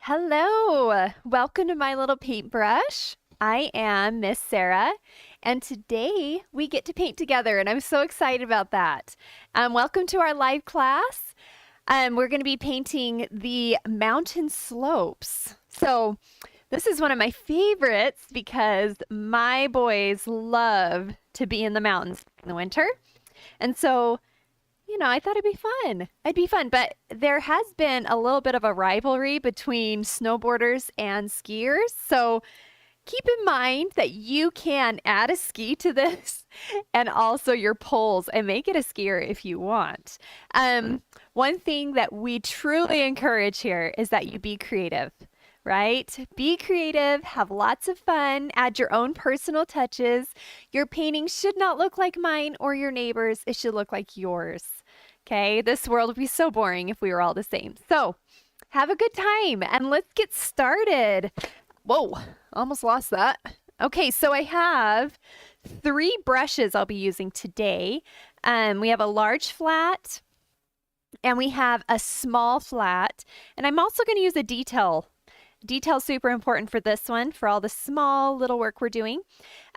Hello, welcome to my little paintbrush. I am Miss Sarah, and today we get to paint together, and I'm so excited about that. Welcome to our live class. We're going to be painting the mountain slopes. So this is one of my favorites because my boys love to be in the mountains in the winter. And so I thought it'd be fun. It'd be fun, but there has been a little bit of a rivalry between snowboarders and skiers. So keep in mind that you can add a ski to this and also your poles and make it a skier if you want. One thing that we truly encourage here is that you be creative, right? Be creative, have lots of fun, add your own personal touches. Your painting should not look like mine or your neighbor's. It should look like yours. Okay, this world would be so boring if we were all the same. So have a good time and let's get started. Whoa, almost lost that. Okay, so I have 3 brushes I'll be using today. We have a large flat and we have a small flat. And I'm also going to use a detail. Detail's super important for this one, for all the small little work we're doing.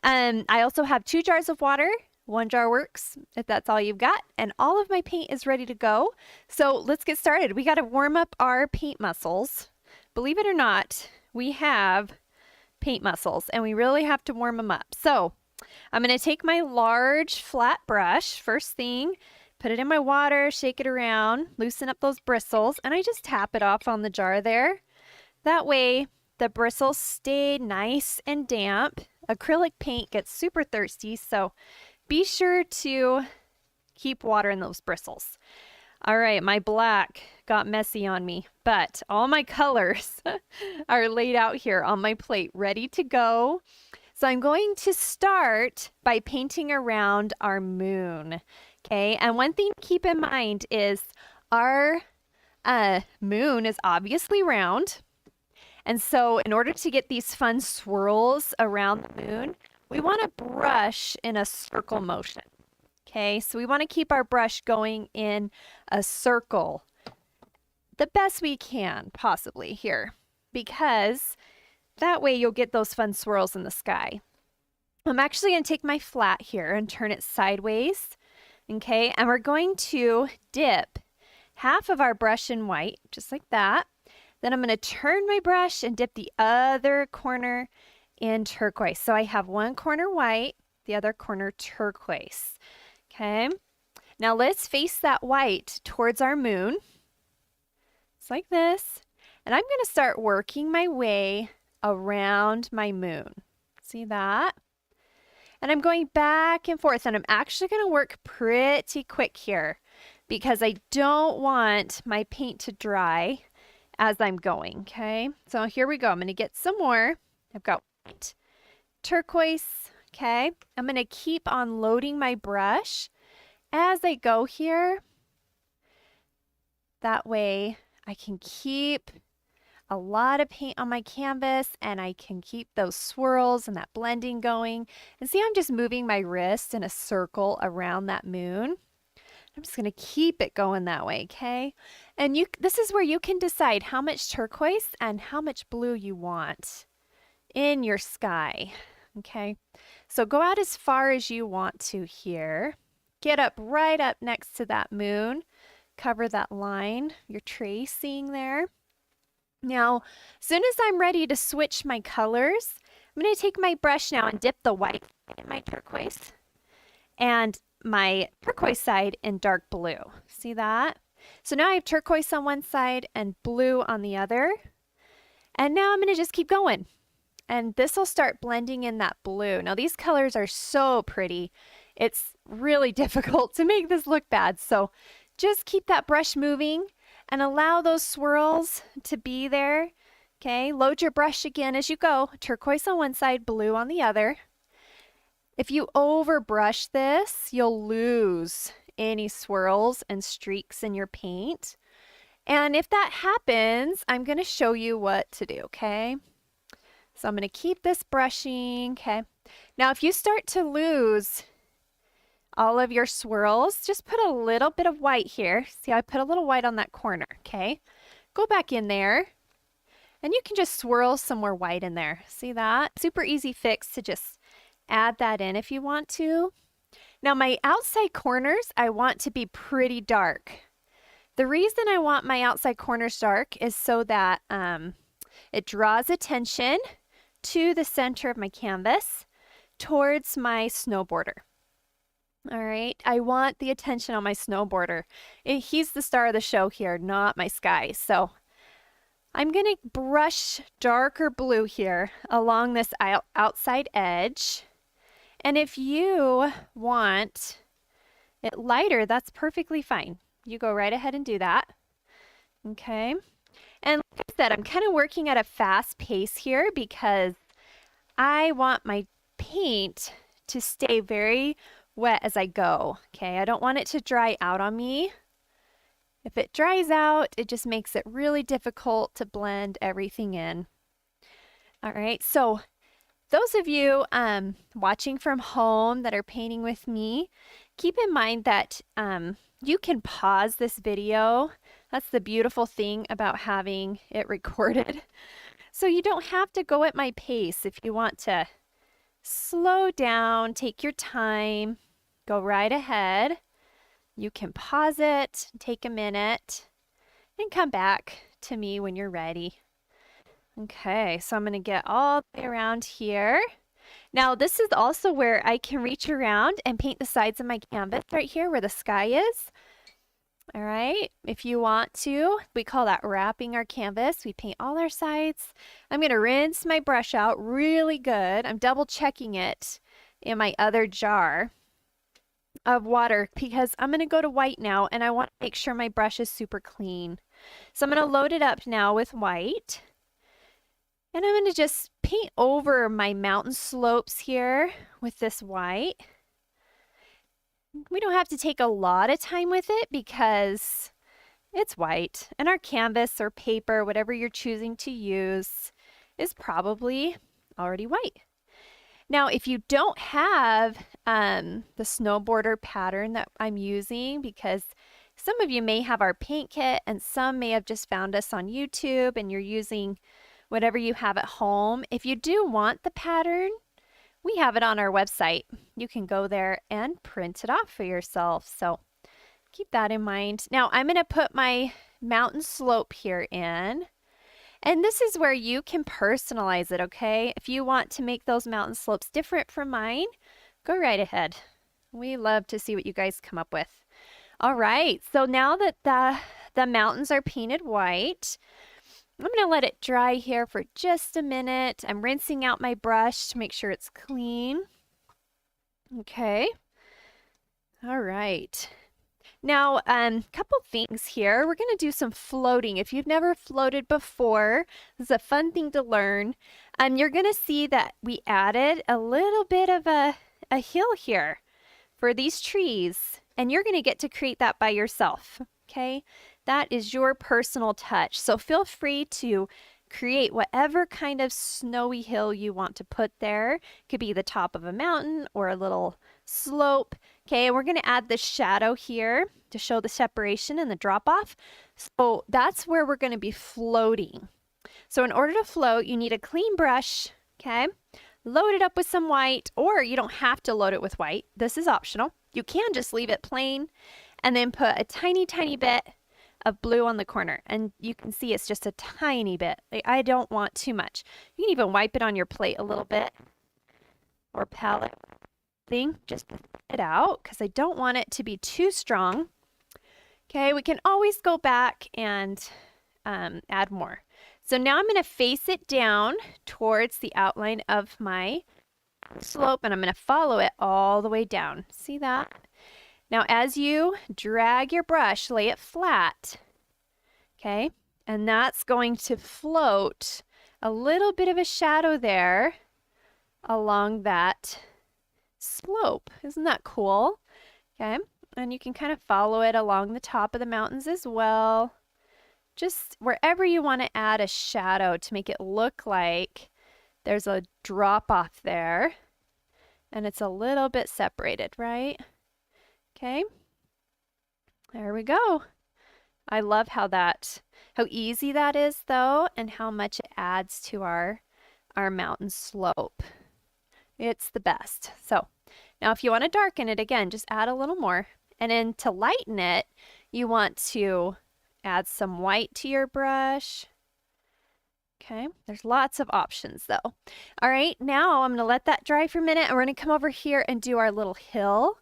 I also have 2 jars of water. 1 jar works if that's all you've got, and all of my paint is ready to go. So let's get started. We got to warm up our paint muscles. Believe it or not, we have paint muscles and we really have to warm them up. So I'm going to take my large flat brush first thing, put it in my water, shake it around, loosen up those bristles, and I just tap it off on the jar there. That way the bristles stay nice and damp. Acrylic paint gets super thirsty, so be sure to keep water in those bristles. All right, my black got messy on me, but all my colors are laid out here on my plate, ready to go. So I'm going to start by painting around our moon, okay? And one thing to keep in mind is our moon is obviously round. And so in order to get these fun swirls around the moon, we want to brush in a circle motion. Okay, so we want to keep our brush going in a circle the best we can possibly here, because that way you'll get those fun swirls in the sky. I'm actually going to take my flat here and turn it sideways. Okay, and we're going to dip half of our brush in white, just like that. Then I'm going to turn my brush and dip the other corner in turquoise. So I have one corner white, the other corner turquoise. Okay, now let's face that white towards our moon. It's like this. And I'm going to start working my way around my moon. See that? And I'm going back and forth, and I'm actually going to work pretty quick here because I don't want my paint to dry as I'm going. Okay, so here we go. I'm going to get some more. I've got white, turquoise. Okay, I'm going to keep on loading my brush as I go here. That way I can keep a lot of paint on my canvas and I can keep those swirls and that blending going. And see, I'm just moving my wrist in a circle around that moon. I'm just going to keep it going that way, okay? And this is where you can decide how much turquoise and how much blue you want in your sky, okay? So go out as far as you want to here. Get up right up next to that moon. Cover that line you're tracing there. Now, as soon as I'm ready to switch my colors, I'm going to take my brush now and dip the white in my turquoise and my turquoise side in dark blue. See that? So now I have turquoise on one side and blue on the other. And now I'm going to just keep going. And this will start blending in that blue. Now these colors are so pretty. It's really difficult to make this look bad. So just keep that brush moving and allow those swirls to be there. Okay, load your brush again as you go. Turquoise on one side, blue on the other. If you overbrush this, you'll lose any swirls and streaks in your paint. And if that happens, I'm going to show you what to do, okay? So I'm going to keep this brushing, okay? Now, if you start to lose all of your swirls, just put a little bit of white here. See, I put a little white on that corner, okay? Go back in there And you can just swirl some more white in there. See that? Super easy fix to just add that in if you want to. Now my outside corners, I want to be pretty dark. The reason I want my outside corners dark is so that it draws attention to the center of my canvas towards my snowboarder. All right, I want the attention on my snowboarder. He's the star of the show here, not my sky. So I'm going to brush darker blue here along this outside edge. And if you want it lighter, that's perfectly fine. You go right ahead and do that. Okay. And like I said, I'm kind of working at a fast pace here because I want my paint to stay very wet as I go. Okay, I don't want it to dry out on me. If it dries out, it just makes it really difficult to blend everything in. All right, so those of you watching from home that are painting with me, keep in mind that you can pause this video. That's the beautiful thing about having it recorded. So you don't have to go at my pace. If you want to slow down, take your time, go right ahead. You can pause it, take a minute, and come back to me when you're ready. Okay, so I'm going to get all the way around here. Now this is also where I can reach around and paint the sides of my canvas right here where the sky is. All right, if you want to, we call that wrapping our canvas. We paint all our sides. I'm going to rinse my brush out really good. I'm double checking it in my other jar of water because I'm going to go to white now and I want to make sure my brush is super clean. So I'm going to load it up now with white. And I'm going to just paint over my mountain slopes here with this white. We don't have to take a lot of time with it because it's white. And our canvas or paper, whatever you're choosing to use, is probably already white. Now, if you don't have the snowboarder pattern that I'm using, because some of you may have our paint kit and some may have just found us on YouTube and you're using whatever you have at home. If you do want the pattern, we have it on our website. You can go there and print it off for yourself. So keep that in mind. Now I'm going to put my mountain slope here in. And this is where you can personalize it, okay? If you want to make those mountain slopes different from mine, go right ahead. We love to see what you guys come up with. All right, so now that the mountains are painted white, I'm going to let it dry here for just a minute. I'm rinsing out my brush to make sure it's clean. Okay. All right. Now, couple things here. We're going to do some floating. If you've never floated before, this is a fun thing to learn. You're going to see that we added a little bit of a hill here for these trees, and you're going to get to create that by yourself, okay? That is your personal touch. So feel free to create whatever kind of snowy hill you want to put there. It could be the top of a mountain or a little slope. Okay, we're going to add the shadow here to show the separation and the drop off. So that's where we're going to be floating. So in order to float, you need a clean brush, okay? Load it up with some white, or you don't have to load it with white. This is optional. You can just leave it plain and then put a tiny, tiny bit of blue on the corner. And you can see it's just a tiny bit. I don't want too much. You can even wipe it on your plate a little bit or palette thing, just to it out because I don't want it to be too strong. Okay, we can always go back and add more. So now I'm going to face it down towards the outline of my slope and I'm going to follow it all the way down. See that? Now as you drag your brush, lay it flat, okay? And that's going to float a little bit of a shadow there along that slope. Isn't that cool? Okay, and you can kind of follow it along the top of the mountains as well. Just wherever you want to add a shadow to make it look like there's a drop off there and it's a little bit separated, right? Okay, there we go. I love how easy that is though, and how much it adds to our mountain slope. It's the best. So now if you want to darken it again, just add a little more. And then to lighten it, you want to add some white to your brush. Okay, there's lots of options though. All right, now I'm gonna let that dry for a minute and we're gonna come over here and do our little hill.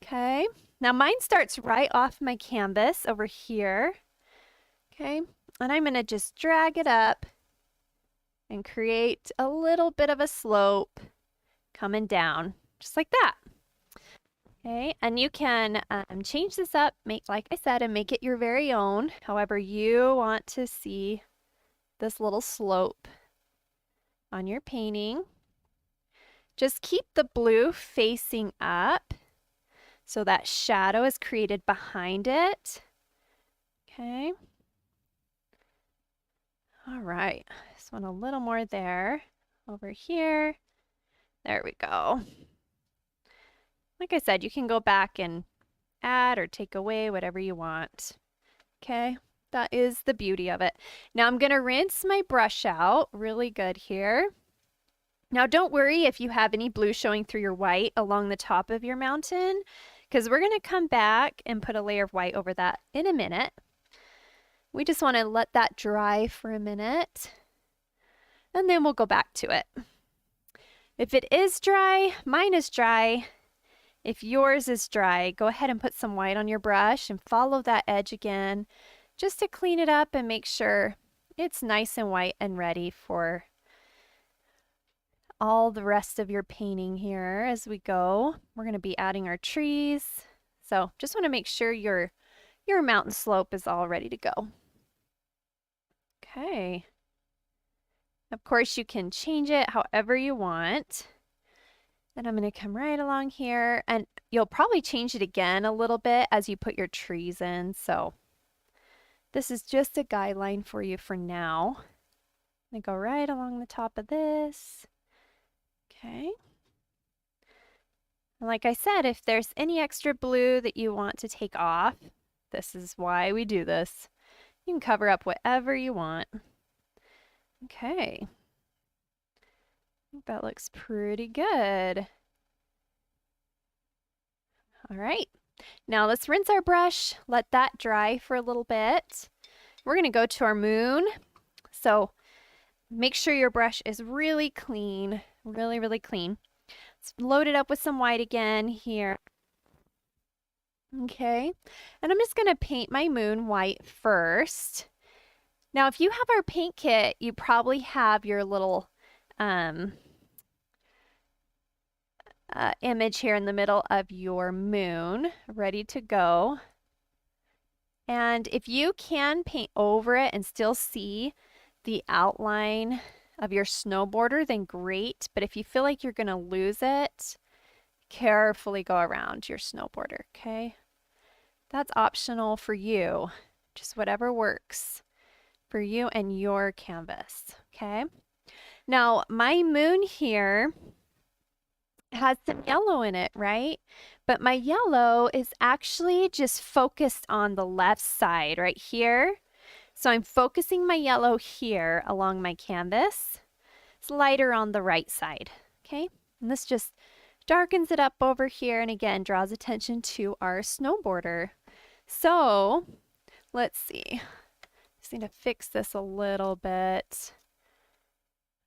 Okay, now mine starts right off my canvas over here. Okay, and I'm gonna just drag it up and create a little bit of a slope coming down, just like that. Okay, and you can change this up, like I said, and make it your very own, however you want to see this little slope on your painting. Just keep the blue facing up so that shadow is created behind it. Okay. All right, just want a little more there. Over here. There we go. Like I said, you can go back and add or take away whatever you want. Okay, that is the beauty of it. Now I'm gonna rinse my brush out really good here. Now don't worry if you have any blue showing through your white along the top of your mountain, because we're gonna come back and put a layer of white over that in a minute. We just wanna let that dry for a minute, and then we'll go back to it. If it is dry, mine is dry. If yours is dry, go ahead and put some white on your brush and follow that edge again just to clean it up and make sure it's nice and white and ready for all the rest of your painting here as we go. We're going to be adding our trees. So just want to make sure your mountain slope is all ready to go. Okay. Of course, you can change it however you want. Then I'm going to come right along here, and you'll probably change it again a little bit as you put your trees in. So this is just a guideline for you for now. I'm going to go right along the top of this. Okay. And like I said, if there's any extra blue that you want to take off, this is why we do this. You can cover up whatever you want. Okay. I think that looks pretty good. All right. Now let's rinse our brush, let that dry for a little bit. We're going to go to our moon. So make sure your brush is really clean, really, really clean. Let's load it up with some white again here. Okay. And I'm just going to paint my moon white first. Now, if you have our paint kit, you probably have your little image here in the middle of your moon ready to go. And if you can paint over it and still see the outline of your snow border, then great. But if you feel like you're going to lose it, carefully go around your snow border, okay? That's optional for you, just whatever works for you and your canvas, okay? Now, my moon here has some yellow in it, right? But my yellow is actually just focused on the left side right here. So I'm focusing my yellow here along my canvas. It's lighter on the right side, okay? And this just darkens it up over here and again draws attention to our snow border. So let's see. Just need to fix this a little bit.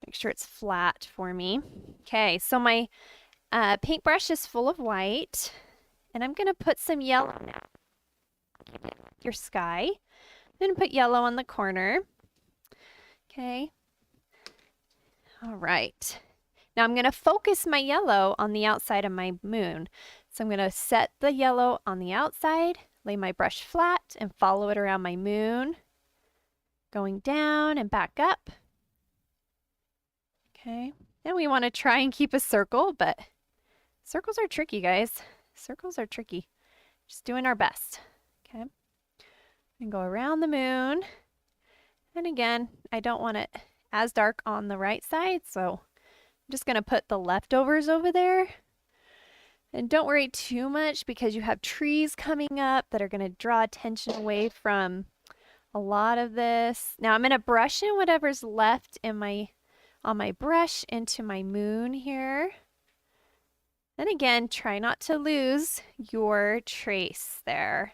Make sure it's flat for me. Okay, so my paintbrush is full of white, and I'm going to put some yellow now. Your sky. I'm going to put yellow on the corner. Okay. All right. Now I'm going to focus my yellow on the outside of my moon. So I'm going to set the yellow on the outside, lay my brush flat, and follow it around my moon, going down and back up. Okay. And we want to try and keep a circle, but circles are tricky, guys. Circles are tricky. Just doing our best. Okay. And go around the moon. And again, I don't want it as dark on the right side, so I'm just going to put the leftovers over there. And don't worry too much because you have trees coming up that are going to draw attention away from a lot of this. Now I'm going to brush in whatever's left in on my brush into my moon here. Then again, try not to lose your trace there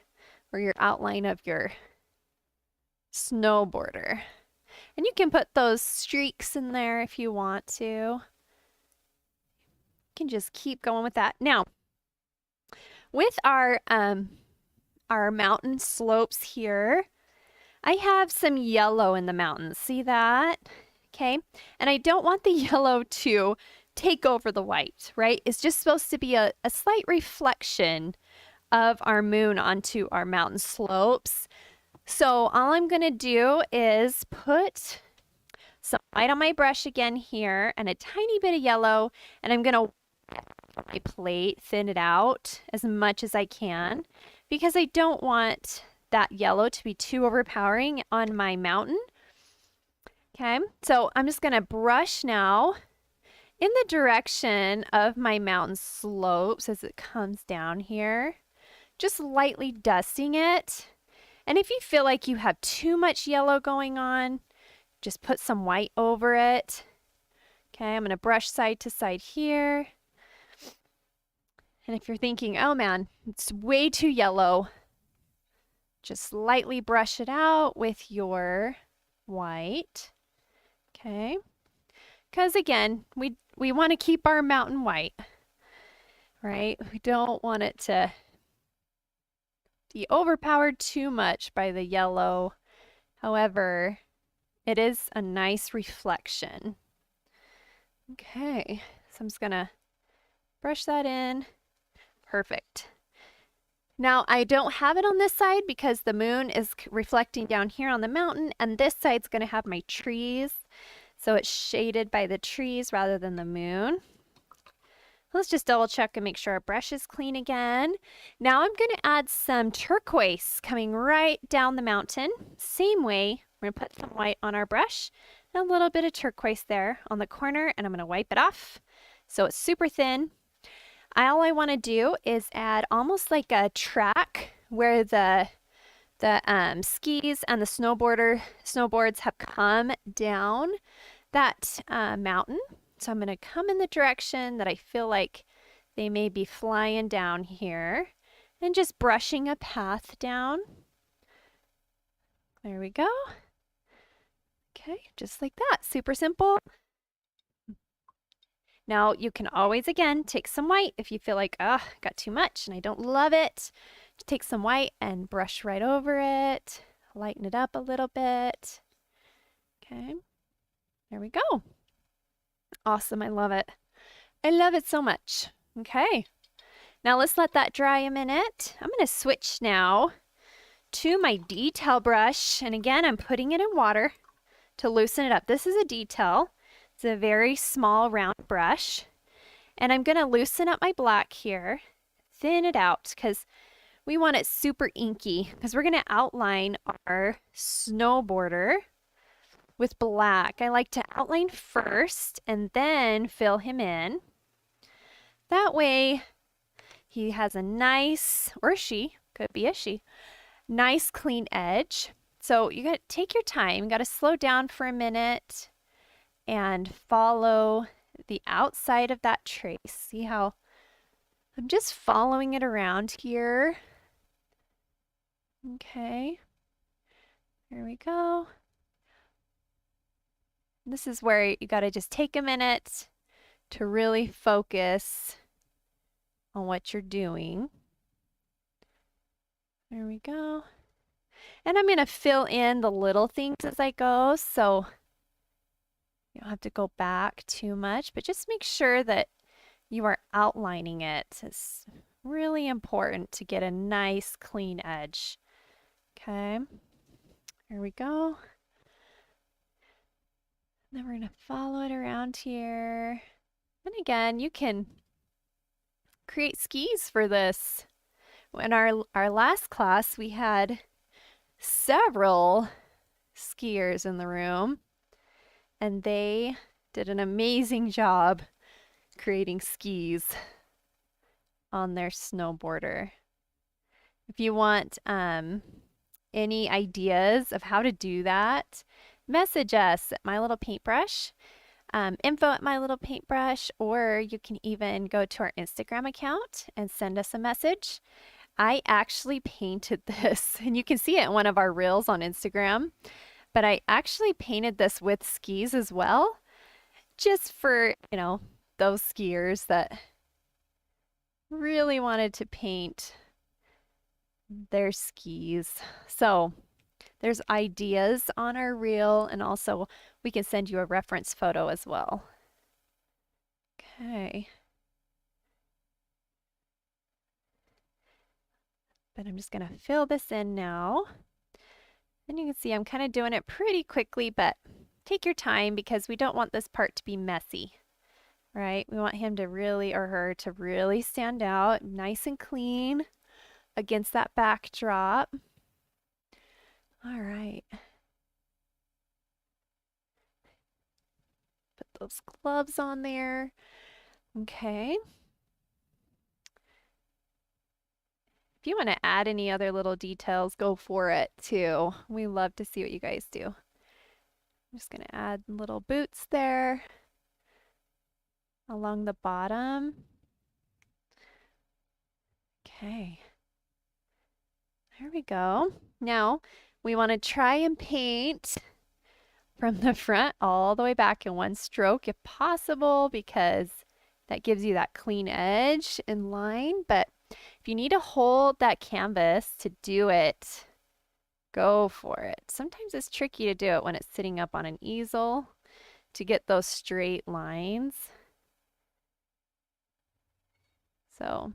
or your outline of your snow border. And you can put those streaks in there if you want to. You can just keep going with that. Now, with our mountain slopes here, I have some yellow in the mountains. See that? Okay. And I don't want the yellow to take over the white, right? It's just supposed to be a slight reflection of our moon onto our mountain slopes. So all I'm going to do is put some white on my brush again here and a tiny bit of yellow, and I'm going to my plate, thin it out as much as I can because I don't want that yellow to be too overpowering on my mountain. Okay, so I'm just going to brush now in the direction of my mountain slopes as it comes down here, just lightly dusting it. And if you feel like you have too much yellow going on, just put some white over it. Okay, I'm going to brush side to side here. And if you're thinking, oh man, it's way too yellow, just lightly brush it out with your white. Okay, because again, we want to keep our mountain white, right? We don't want it to be overpowered too much by the yellow. However, it is a nice reflection. Okay, so I'm just gonna brush that in. Perfect. Now I don't have it on this side because the moon is reflecting down here on the mountain, and this side's gonna have my trees. So it's shaded by the trees rather than the moon. Let's just double check and make sure our brush is clean again. Now I'm going to add some turquoise coming right down the mountain. Same way, we're going to put some white on our brush and a little bit of turquoise there on the corner, and I'm going to wipe it off so it's super thin. All I want to do is add almost like a track where the skis and the snowboards have come down that mountain. So I'm going to come in the direction that I feel like they may be flying down here and just brushing a path down. There we go. Okay, just like that. Super simple. Now you can always, again, take some white if you feel like, oh, got too much and I don't love it. Just take some white and brush right over it. Lighten it up a little bit. Okay, there we go. Awesome, I love it. I love it so much. Okay, now let's let that dry a minute. I'm going to switch now to my detail brush. And again, I'm putting it in water to loosen it up. This is a detail. It's a very small round brush. And I'm going to loosen up my black here, thin it out because we want it super inky because we're going to outline our snow border with black. I like to outline first and then fill him in. That way he has a nice, or she, could be a she, nice clean edge. So you got to take your time, you got to slow down for a minute and follow the outside of that trace. See how I'm just following it around here. Okay, there we go. This is where you got to just take a minute to really focus on what you're doing. There we go. And I'm going to fill in the little things as I go, so you don't have to go back too much, but just make sure that you are outlining it. It's really important to get a nice clean edge. Okay, here we go. Then we're going to follow it around here. And again, you can create skis for this. In our last class, we had several skiers in the room, and they did an amazing job creating skis. on their snowboarder. If you want any ideas of how to do that, message us at My Little Paintbrush, info at My Little Paintbrush, or you can even go to our Instagram account and send us a message. I actually painted this, and you can see it in one of our reels on Instagram, but I actually painted this with skis as well, just for, those skiers that really wanted to paint their skis. So there's ideas on our reel, and also we can send you a reference photo as well. Okay. But I'm just going to fill this in now. And you can see I'm kind of doing it pretty quickly, but take your time because we don't want this part to be messy, right? We want him to really, or her to really stand out nice and clean against that backdrop. All right. Put those gloves on there. Okay. If you want to add any other little details, go for it too. We love to see what you guys do. I'm just going to add little boots there along the bottom. Okay. There we go. Now we want to try and paint from the front all the way back in one stroke if possible, because that gives you that clean edge and line. But if you need to hold that canvas to do it, go for it. Sometimes it's tricky to do it when it's sitting up on an easel to get those straight lines. So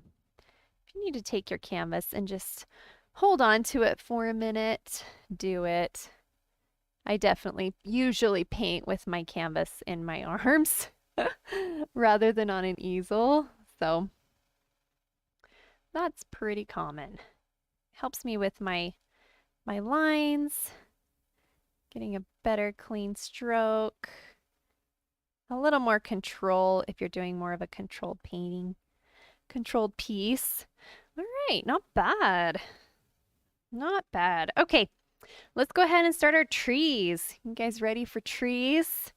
if you need to take your canvas and just hold on to it for a minute, do it. I definitely usually paint with my canvas in my arms rather than on an easel. So that's pretty common. Helps me with my lines, getting a better clean stroke, a little more control if you're doing more of a controlled painting, controlled piece. All right, not bad. Not bad. Okay, let's go ahead and start our trees. You guys ready for trees?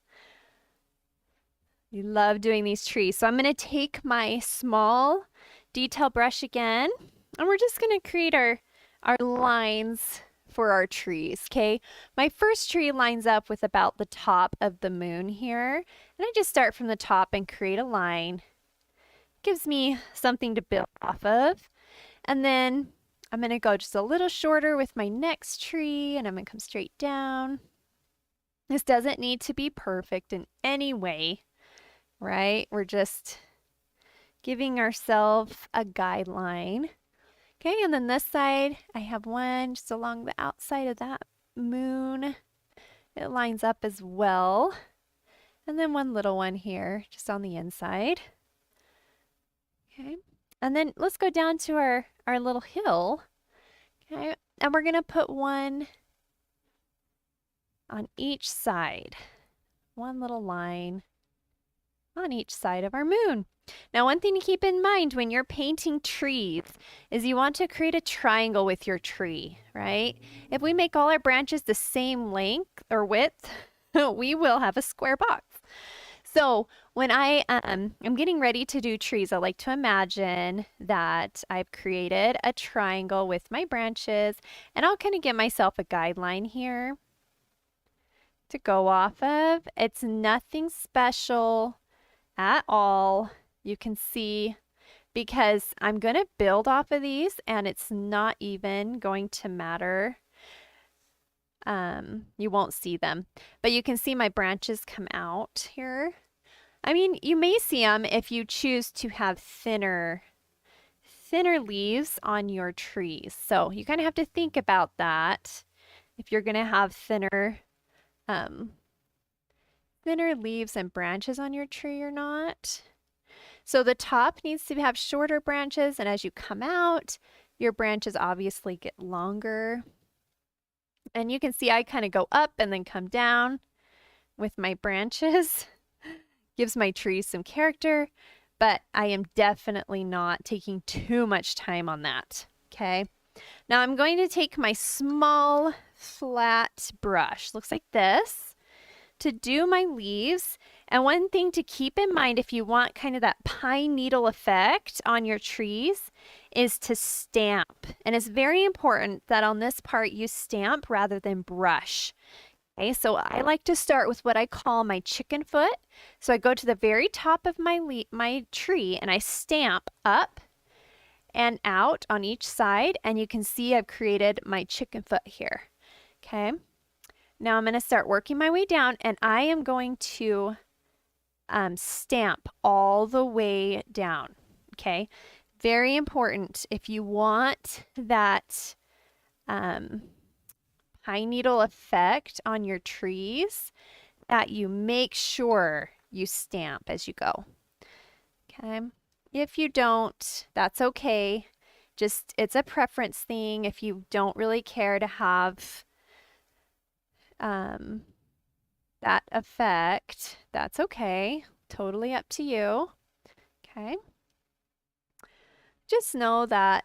We love doing these trees. So I'm going to take my small detail brush again, and we're just going to create our lines for our trees, okay? My first tree lines up with about the top of the moon here, and I just start from the top and create a line. Gives me something to build off of. And then I'm going to go just a little shorter with my next tree, and I'm going to come straight down. This doesn't need to be perfect in any way, right? We're just giving ourselves a guideline. Okay, and then this side, I have one just along the outside of that moon. It lines up as well. And then one little one here, just on the inside. Okay, and then let's go down to our little hill. Okay, and we're gonna put one on each side. One little line on each side of our moon. Now, one thing to keep in mind when you're painting trees is you want to create a triangle with your tree, right? If we make all our branches the same length or width, we will have a square box. So when I am getting ready to do trees, I like to imagine that I've created a triangle with my branches, and I'll kind of give myself a guideline here to go off of. It's nothing special at all. You can see, because I'm going to build off of these and it's not even going to matter. You won't see them, but you can see my branches come out here. I mean, you may see them if you choose to have thinner leaves on your trees. So you kind of have to think about that if you're going to have thinner leaves and branches on your tree or not. So the top needs to have shorter branches, and as you come out, your branches obviously get longer. And you can see I kind of go up and then come down with my branches. Gives my tree some character. but I am definitely not taking too much time on that. Okay. Now I'm going to take my small flat brush, looks like this, to do my leaves. And one thing to keep in mind if you want kind of that pine needle effect on your trees is to stamp. And it's very important that on this part you stamp rather than brush. Okay, so I like to start with what I call my chicken foot. So I go to the very top of my tree and I stamp up and out on each side, and you can see I've created my chicken foot here. Okay, now I'm going to start working my way down, and I am going to stamp all the way down. Okay, very important if you want that pine needle effect on your trees, that you make sure you stamp as you go. Okay. If you don't, that's okay. Just, it's a preference thing. If you don't really care to have that effect, that's okay. Totally up to you. Okay. Just know that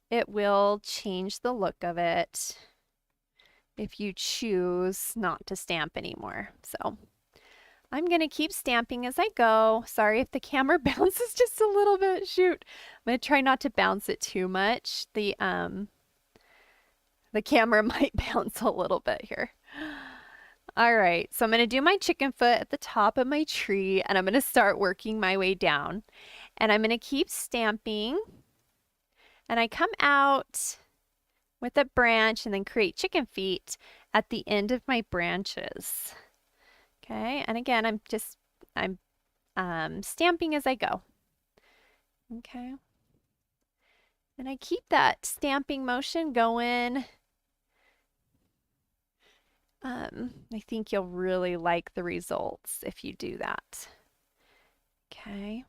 it will change the look of it if you choose not to stamp anymore. So I'm going to keep stamping as I go. Sorry if the camera bounces just a little bit. Shoot. I'm going to try not to bounce it too much. The camera might bounce a little bit here. All right, so I'm going to do my chicken foot at the top of my tree, and I'm going to start working my way down. And I'm going to keep stamping. And I come out with a branch and then create chicken feet at the end of my branches. Okay, and again, I'm stamping as I go. Okay, and I keep that stamping motion going. I think you'll really like the results if you do that. Okay,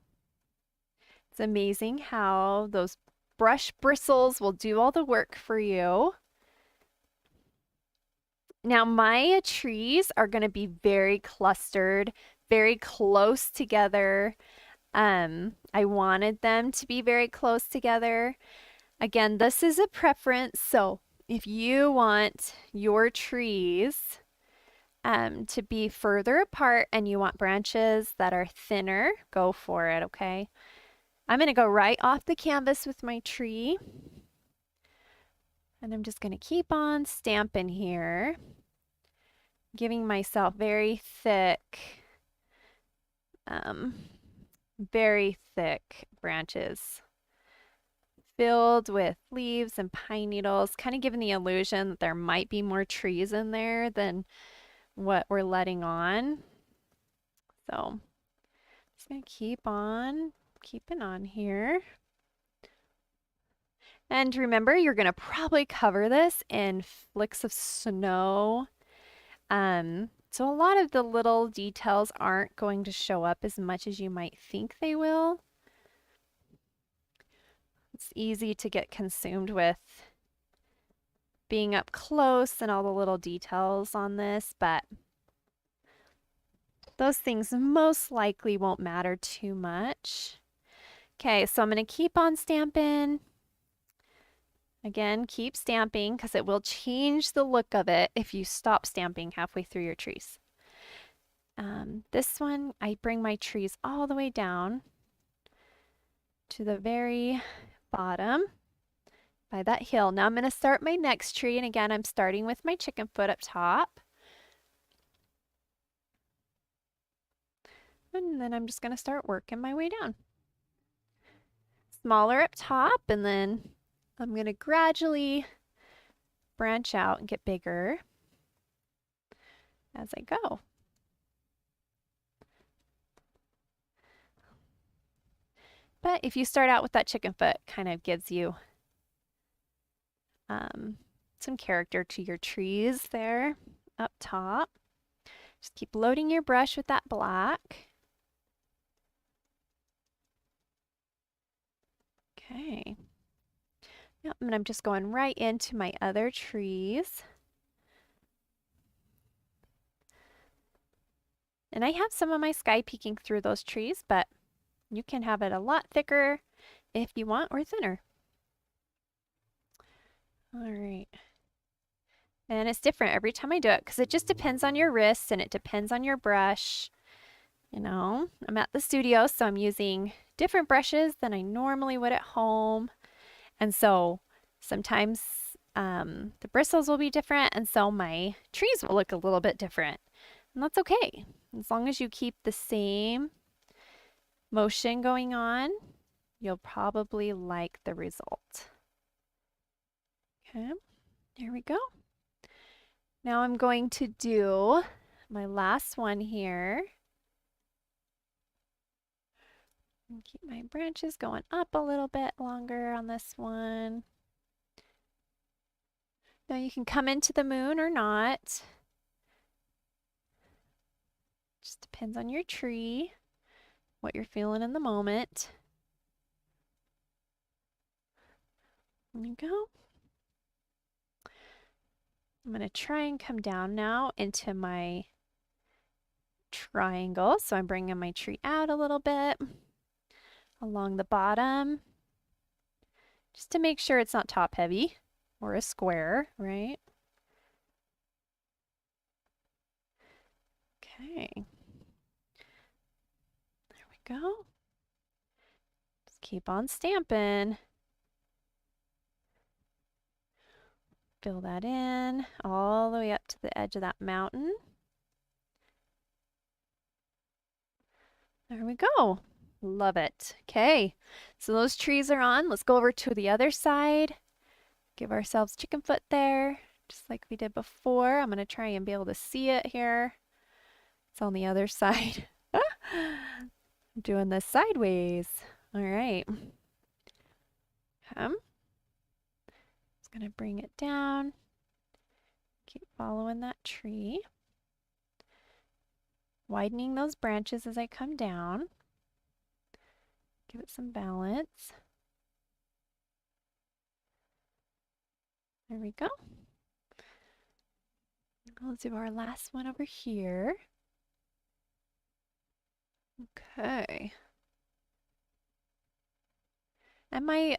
it's amazing how those brush bristles will do all the work for you. Now my trees are going to be very clustered, very close together. I wanted them to be very close together. Again, this is a preference, so if you want your trees to be further apart and you want branches that are thinner, go for it, okay? I'm going to go right off the canvas with my tree. And I'm just going to keep on stamping here, giving myself very thick branches filled with leaves and pine needles, kind of giving the illusion that there might be more trees in there than what we're letting on. So just going to keep on keeping on here. And remember, you're going to probably cover this in flecks of snow. So a lot of the little details aren't going to show up as much as you might think they will. It's easy to get consumed with being up close and all the little details on this, but those things most likely won't matter too much. Okay, so I'm going to keep on stamping. Again, keep stamping because it will change the look of it if you stop stamping halfway through your trees. This one, I bring my trees all the way down to the very bottom by that hill. Now I'm going to start my next tree, and again, I'm starting with my chicken foot up top. And then I'm just going to start working my way down. Smaller up top, and then I'm going to gradually branch out and get bigger as I go. But if you start out with that chicken foot, kind of gives you some character to your trees there up top. Just keep loading your brush with that black. Okay. Yep, and I'm just going right into my other trees. And I have some of my sky peeking through those trees, but You can have it a lot thicker if you want, or thinner. All right. And it's different every time I do it because it just depends on your wrists and it depends on your brush. You know, I'm at the studio, so I'm using different brushes than I normally would at home. And so sometimes the bristles will be different, and so my trees will look a little bit different. And that's okay. As long as you keep the same motion going on, you'll probably like the result. Okay, there we go. Now I'm going to do my last one here. And keep my branches going up a little bit longer on this one. Now you can come into the moon or not. Just depends on your tree, what you're feeling in the moment. There you go. I'm going to try and come down now into my triangle. So I'm bringing my tree out a little bit along the bottom, just to make sure it's not top heavy or a square, right? Okay. There we go. Just keep on stamping. Fill that in all the way up to the edge of that mountain. There we go. Love it. Okay, so those trees are on. Let's go over to the other side. Give ourselves chicken foot there, just like we did before. I'm going to try and be able to see it here. It's on the other side. I'm doing this sideways. All right. Just going to bring it down. Keep following that tree. Widening those branches as I come down. Give it some balance. There we go. We'll do our last one over here. Okay. And my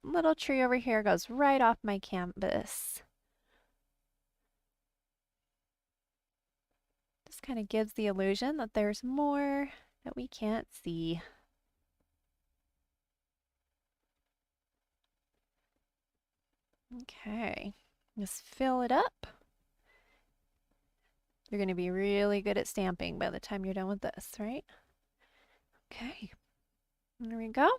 little tree over here goes right off my canvas. Just kind of gives the illusion that there's more that we can't see. Okay, just fill it up. You're going to be really good at stamping by the time you're done with this, right? Okay, there we go.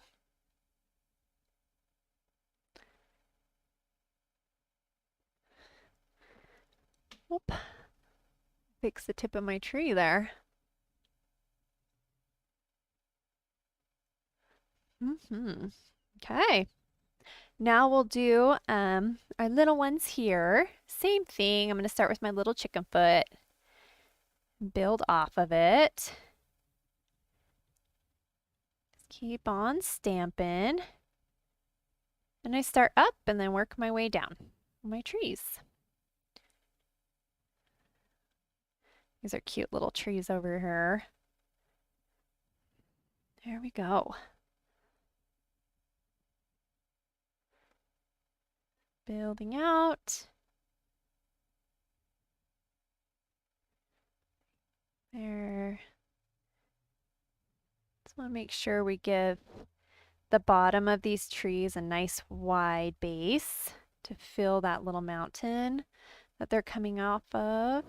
Whoop. Fix the tip of my tree there. Okay. Now we'll do our little ones here. Same thing. I'm going to start with my little chicken foot. Build off of it. Just keep on stamping. And I start up and then work my way down my trees. These are cute little trees over here. There we go. Building out. There. Just want to make sure we give the bottom of these trees a nice wide base to fill that little mountain that they're coming off of.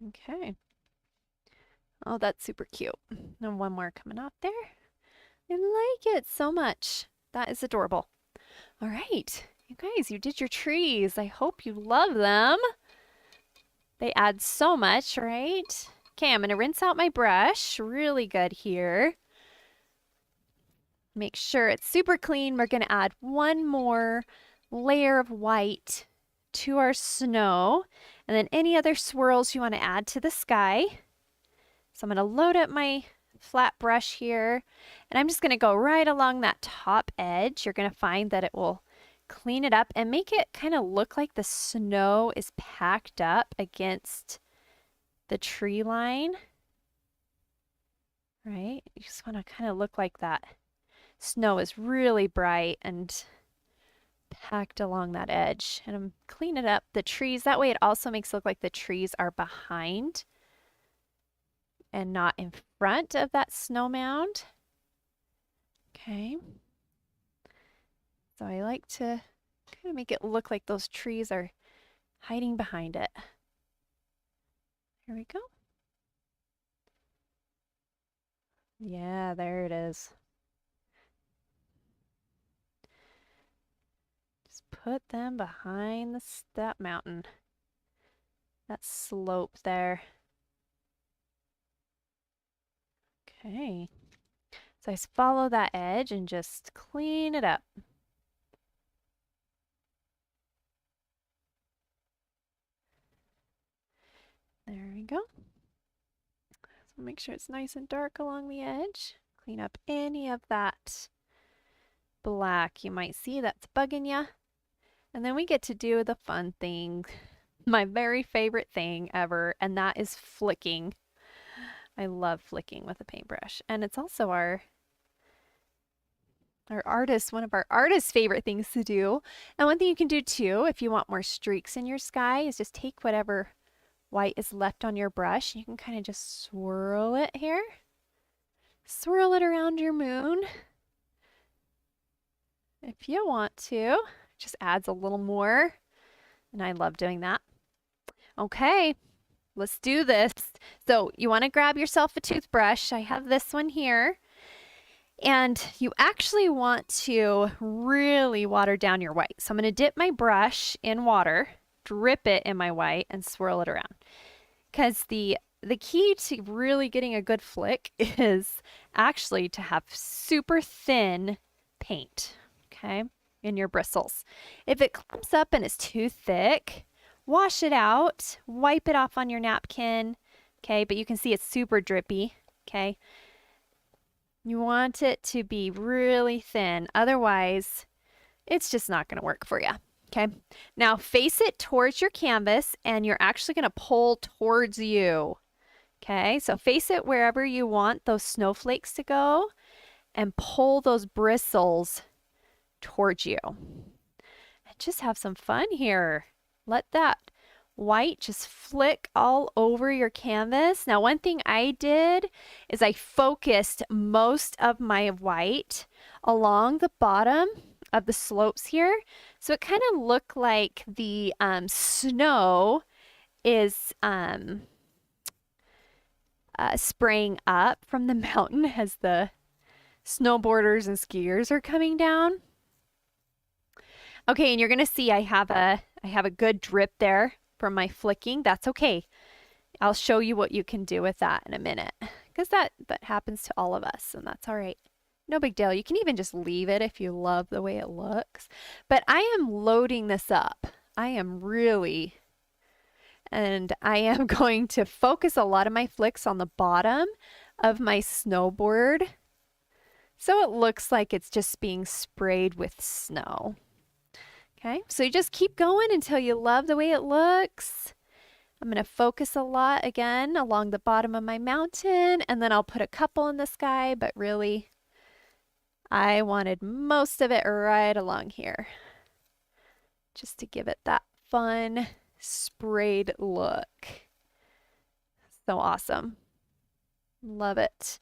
Okay. Oh, that's super cute. And one more coming off there. I like it so much. That is adorable. All right, you guys, you did your trees. I hope you love them. They add so much, right? Okay, I'm going to rinse out my brush really good here. Make sure it's super clean. We're going to add one more layer of white to our snow, and then any other swirls you want to add to the sky. So I'm going to load up my flat brush here, and I'm just going to go right along that top edge. You're going to find that it will clean it up and make it kind of look like the snow is packed up against the tree line, right? You just want to kind of look like that snow is really bright and packed along that edge. And I'm cleaning up the trees. That way it also makes it look like the trees are behind and not in front of that snow mound. Okay. So I like to kind of make it look like those trees are hiding behind it. Here we go. Yeah, there it is. Just put them behind that mountain, that slope there. Okay. So I follow that edge and just clean it up. There we go. So make sure it's nice and dark along the edge. Clean up any of that black you might see that's bugging you. And then we get to do the fun thing, my very favorite thing ever, and that is flicking. I love flicking with a paintbrush. And it's also one of our artists' favorite things to do. And one thing you can do too, if you want more streaks in your sky, is just take whatever white is left on your brush. You can kind of just swirl it here. Swirl it around your moon if you want to. Just adds a little more. And I love doing that. Okay, let's do this. So you want to grab yourself a toothbrush. I have this one here. And you actually want to really water down your white. So I'm going to dip my brush in water, drip it in my white, and swirl it around. Because the key to really getting a good flick is actually to have super thin paint, okay, in your bristles. If it clumps up and is too thick, wash it out, wipe it off on your napkin, okay, but you can see it's super drippy, okay. You want it to be really thin, otherwise it's just not going to work for you. Okay, now face it towards your canvas and you're actually going to pull towards you. Okay, so face it wherever you want those snowflakes to go and pull those bristles towards you. And just have some fun here. Let that white just flick all over your canvas. Now, one thing I did is I focused most of my white along the bottom of the slopes here. So it kind of looked like the snow is spraying up from the mountain as the snowboarders and skiers are coming down. Okay, and you're gonna see I have a good drip there from my flicking. That's okay. I'll show you what you can do with that in a minute, because that happens to all of us, and that's all right. No big deal. You can even just leave it if you love the way it looks. But I am loading this up. I am really, and I am going to focus a lot of my flicks on the bottom of my snowboard, so it looks like it's just being sprayed with snow. Okay, so you just keep going until you love the way it looks. I'm going to focus a lot again along the bottom of my mountain, and then I'll put a couple in the sky, but really I wanted most of it right along here, just to give it that fun sprayed look. So awesome. Love it.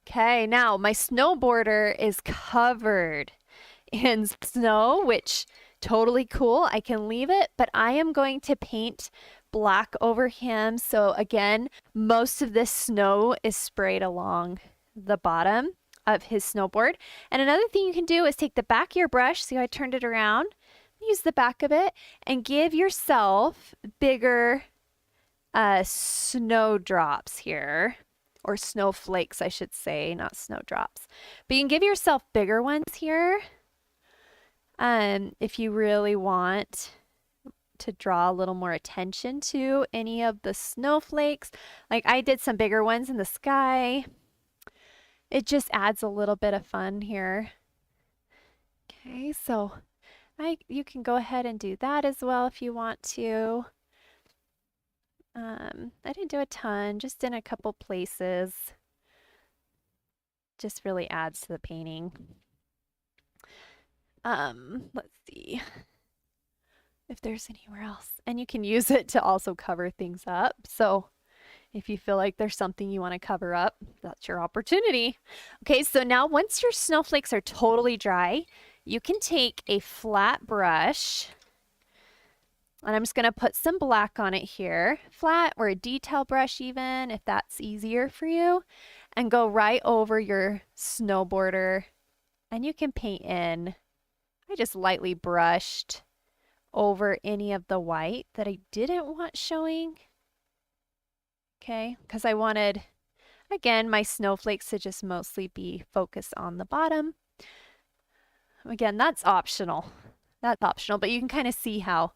Okay, now my snowboarder is covered in snow, which totally cool. I can leave it, but I am going to paint black over him. So again, most of this snow is sprayed along the bottom of his snowboard. And another thing you can do is take the back of your brush, see how I turned it around, use the back of it, and give yourself bigger snowdrops here, or snowflakes, I should say, not snowdrops. But you can give yourself bigger ones here if you really want to draw a little more attention to any of the snowflakes. Like I did some bigger ones in the sky. It just adds a little bit of fun here. Okay, so you can go ahead and do that as well if you want to. I didn't do a ton, just in a couple places. Just really adds to the painting. Let's see if there's anywhere else. And you can use it to also cover things up. So if you feel like there's something you want to cover up, that's your opportunity. Okay, so now once your snowflakes are totally dry, you can take a flat brush, and I'm just going to put some black on it here, flat or a detail brush even, if that's easier for you, and go right over your snow border, and you can paint in. I just lightly brushed over any of the white that I didn't want showing. Okay, because I wanted, again, my snowflakes to just mostly be focused on the bottom. Again, that's optional. That's optional, but you can kind of see how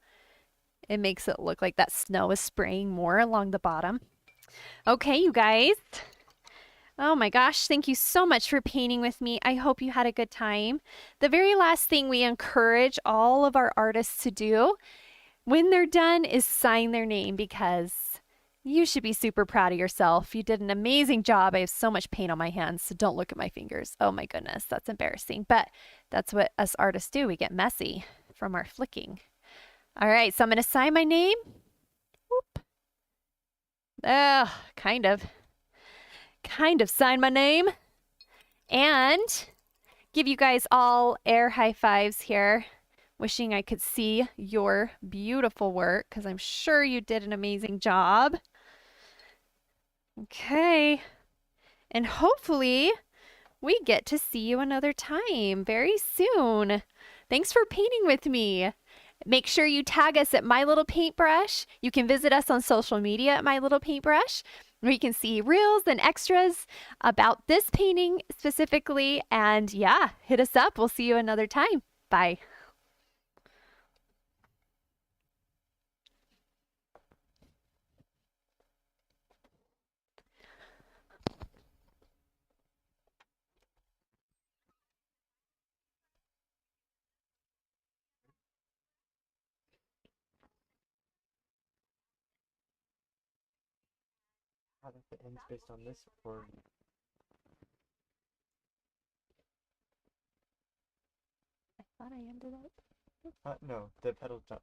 it makes it look like that snow is spraying more along the bottom. Okay, you guys. Oh my gosh, thank you so much for painting with me. I hope you had a good time. The very last thing we encourage all of our artists to do when they're done is sign their name, because you should be super proud of yourself. You did an amazing job. I have so much paint on my hands, so don't look at my fingers. Oh my goodness, that's embarrassing. But that's what us artists do. We get messy from our flicking. All right, so I'm going to sign my name. Whoop. Kind of sign my name. And give you guys all air high fives here. Wishing I could see your beautiful work, because I'm sure you did an amazing job. Okay. And hopefully we get to see you another time very soon. Thanks for painting with me. Make sure you tag us at My Little Paintbrush. You can visit us on social media at My Little Paintbrush, where you can see reels and extras about this painting specifically. And yeah, hit us up. We'll see you another time. Bye. I think it ends based on this, or I thought I ended up. no, the pedal jump.